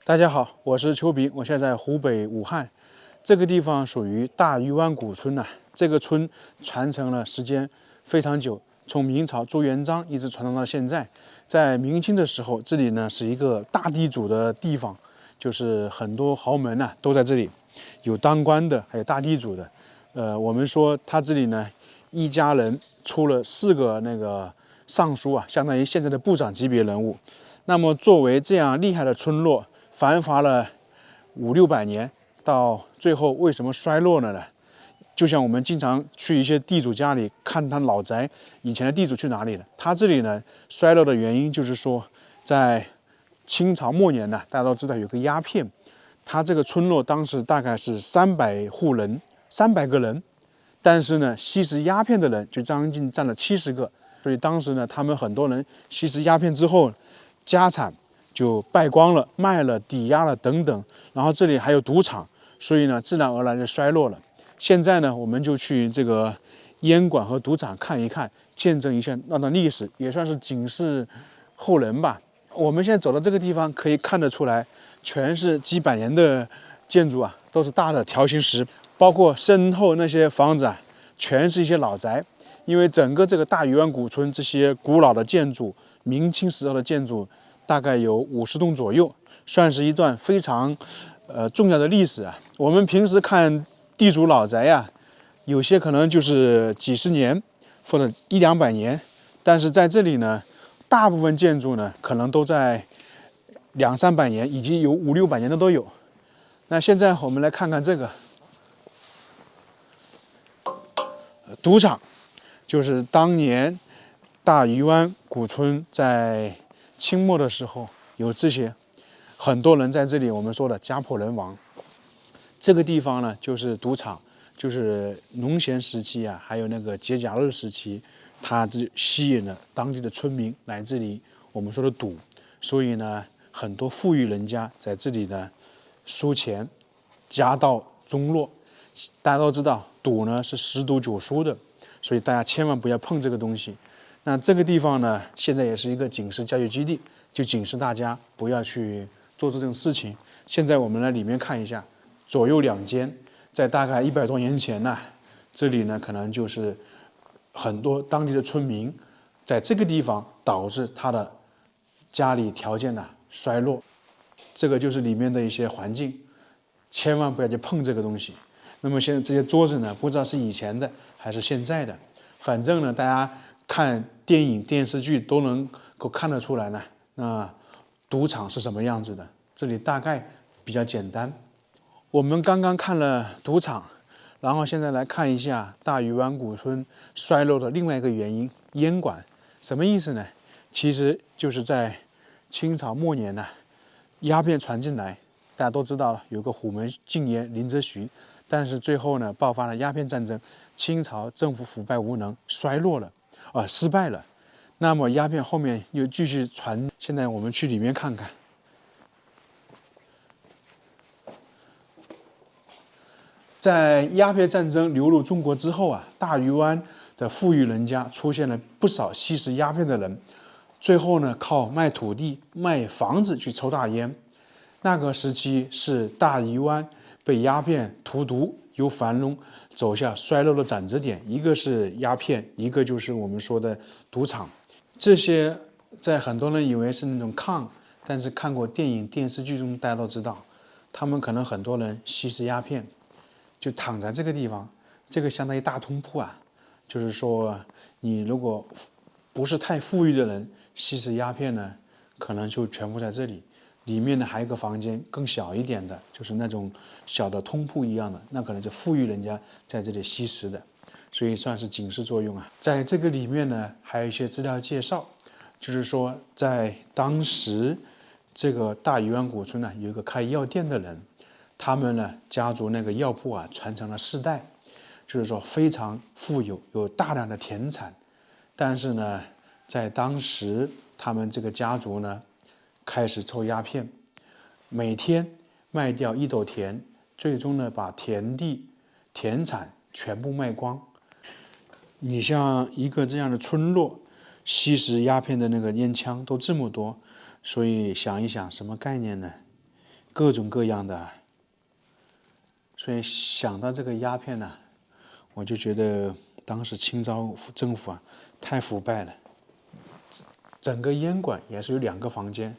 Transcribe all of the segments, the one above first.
大家好，我是邱平，我现在在湖北武汉，这个地方属于大鱼湾古村呐。这个村传承了时间非常久，从明朝朱元璋一直传承到现在。在明清的时候，这里呢是一个大地主的地方，就是很多豪门呐都在这里，有当官的，还有大地主的。我们说他这里呢，一家人出了4个那个尚书啊，相当于现在的部长级别人物。那么作为这样厉害的村落，繁华了500-600年，到最后为什么衰落了呢？就像我们经常去一些地主家里看他老宅，以前的地主去哪里了？他这里呢衰落的原因就是说，在清朝末年呢，大家都知道有个鸦片，他这个村落当时大概是300户人，300个人，但是呢，吸食鸦片的人就将近占了70个，所以当时呢，他们很多人吸食鸦片之后，家产就败光了，卖了、抵押了等等，然后这里还有赌场，所以呢，自然而然就衰落了。现在呢，我们就去这个烟馆和赌场看一看，见证一下那段历史，也算是警示后人吧。我们现在走到这个地方，可以看得出来，全是几百年的建筑啊，都是大的条形石，包括身后那些房子啊，全是一些老宅。因为整个这个大鱼湾古村这些古老的建筑，明清时候的建筑，大概有50栋左右，算是一段非常重要的历史啊。我们平时看地主老宅呀，有些可能就是几十年或者100-200年，但是在这里呢，大部分建筑呢可能都在200-300年，已经有500-600年的都有。那现在我们来看看这个赌场，就是当年大鱼湾古村在清末的时候有这些很多人在这里，我们说的家破人亡。这个地方呢，就是赌场，就是农闲时期啊，还有那个节假日时期，它吸引了当地的村民来这里，我们说的赌。所以呢，很多富裕人家在这里呢输钱，家道中落。大家都知道，赌呢是10赌9输的，所以大家千万不要碰这个东西。那这个地方呢，现在也是一个警示教育基地，就警示大家不要去做这种事情。现在我们来里面看一下，左右2间，在大概100多年前呢，这里呢可能就是很多当地的村民在这个地方导致他的家里条件呢衰落。这个就是里面的一些环境，千万不要去碰这个东西。那么现在这些桌子呢，不知道是以前的还是现在的，反正呢，大家看电影、电视剧都能够看得出来呢。那赌场是什么样子的？这里大概比较简单。我们刚刚看了赌场，然后现在来看一下大鱼湾古村衰落的另外一个原因——烟馆。什么意思呢？其实就是在清朝末年呢，鸦片传进来，大家都知道了，有个虎门禁烟林则徐。但是最后呢，爆发了鸦片战争，清朝政府腐败无能，衰落了，失败了。那么鸦片后面又继续传。现在我们去里面看看。在鸦片战争流入中国之后啊，大鱼湾的富裕人家出现了不少吸食鸦片的人，最后呢，靠卖土地、卖房子去抽大烟。那个时期是大鱼湾被鸦片荼毒，由繁荣走向衰落的转折点，一个是鸦片，一个就是我们说的赌场。这些在很多人以为是那种炕，但是看过电影、电视剧中，大家都知道，他们可能很多人吸食鸦片，就躺在这个地方，这个相当于大通铺啊。就是说，你如果不是太富裕的人吸食鸦片呢，可能就全部在这里。里面呢还有一个房间更小一点的，就是那种小的通铺一样的，那可能就富裕人家在这里吸食的，所以算是警示作用啊。在这个里面呢，还有一些资料介绍，就是说在当时这个大鱼湾古村呢，有一个开药店的人，他们呢家族那个药铺啊传承了4代，就是说非常富有，有大量的田产，但是呢，在当时他们这个家族呢，开始抽鸦片，每天卖掉1斗田，最终呢把田地、田产全部卖光。你像一个这样的村落，吸食鸦片的那个烟枪都这么多，所以想一想什么概念呢？各种各样的。所以想到这个鸦片呢，我就觉得当时清朝政府啊太腐败了。整个烟馆也是有2个房间，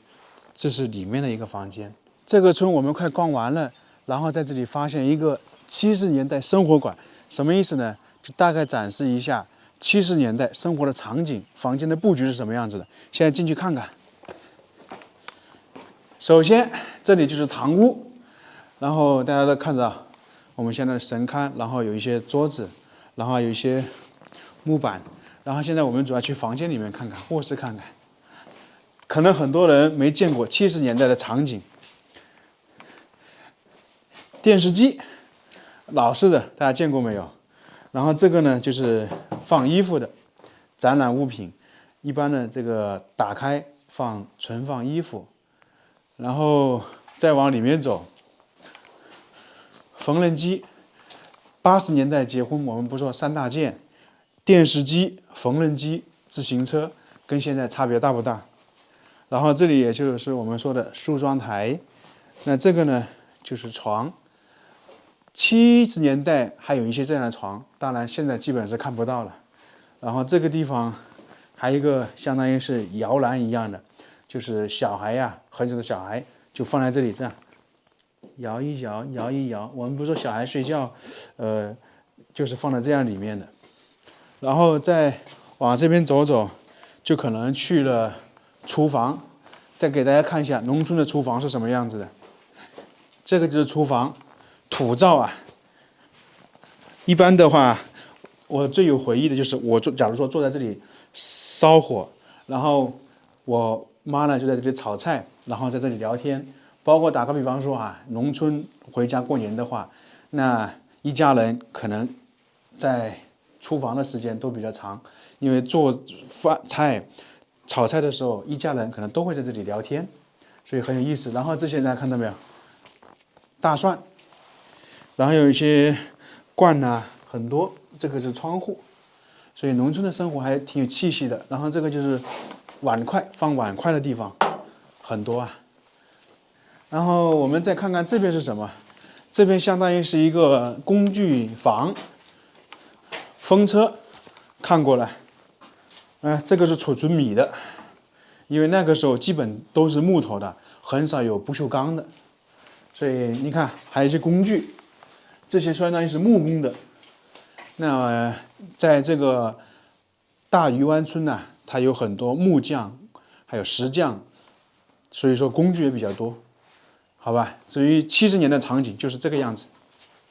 这是里面的一个房间。这个村我们快逛完了，然后在这里发现一个70年代生活馆，什么意思呢？就大概展示一下70年代生活的场景，房间的布局是什么样子的。现在进去看看。首先，这里就是堂屋，然后大家都看到我们现在的神龛，然后有一些桌子，然后有一些木板。然后现在我们主要去房间里面看看，卧室看看。可能很多人没见过70年代的场景。电视机，老式的，大家见过没有？然后这个呢，就是放衣服的展览物品。一般的这个打开存放衣服，然后再往里面走。缝纫机，80年代结婚，我们不说3大件。电视机、缝纫机、自行车，跟现在差别大不大？然后这里也就是我们说的梳妆台，那这个呢就是床。70年代还有一些这样的床，当然现在基本是看不到了。然后这个地方还有一个相当于是摇篮一样的，就是小孩呀，很小的小孩就放在这里这样摇一摇，摇一摇。我们不是说小孩睡觉，就是放在这样里面的。然后再往这边走走，就可能去了厨房。再给大家看一下农村的厨房是什么样子的。这个就是厨房，土灶啊。一般的话，我最有回忆的就是假如说坐在这里烧火，然后我妈呢就在这里炒菜，然后在这里聊天。包括打个比方说啊，农村回家过年的话，那一家人可能在厨房的时间都比较长，因为做炒菜的时候，一家人可能都会在这里聊天，所以很有意思。然后这些大家看到没有？大蒜，然后有一些罐呐，很多。这个是窗户，所以农村的生活还挺有气息的。然后这个就是碗筷，放碗筷的地方很多啊。然后我们再看看这边是什么？这边相当于是一个工具房。风车看过了，这个是储存米的，因为那个时候基本都是木头的，很少有不锈钢的，所以你看还有一些工具，这些相当于是木工的。那在这个大鱼湾村呢，它有很多木匠，还有石匠，所以说工具也比较多，好吧？至于70年的场景就是这个样子。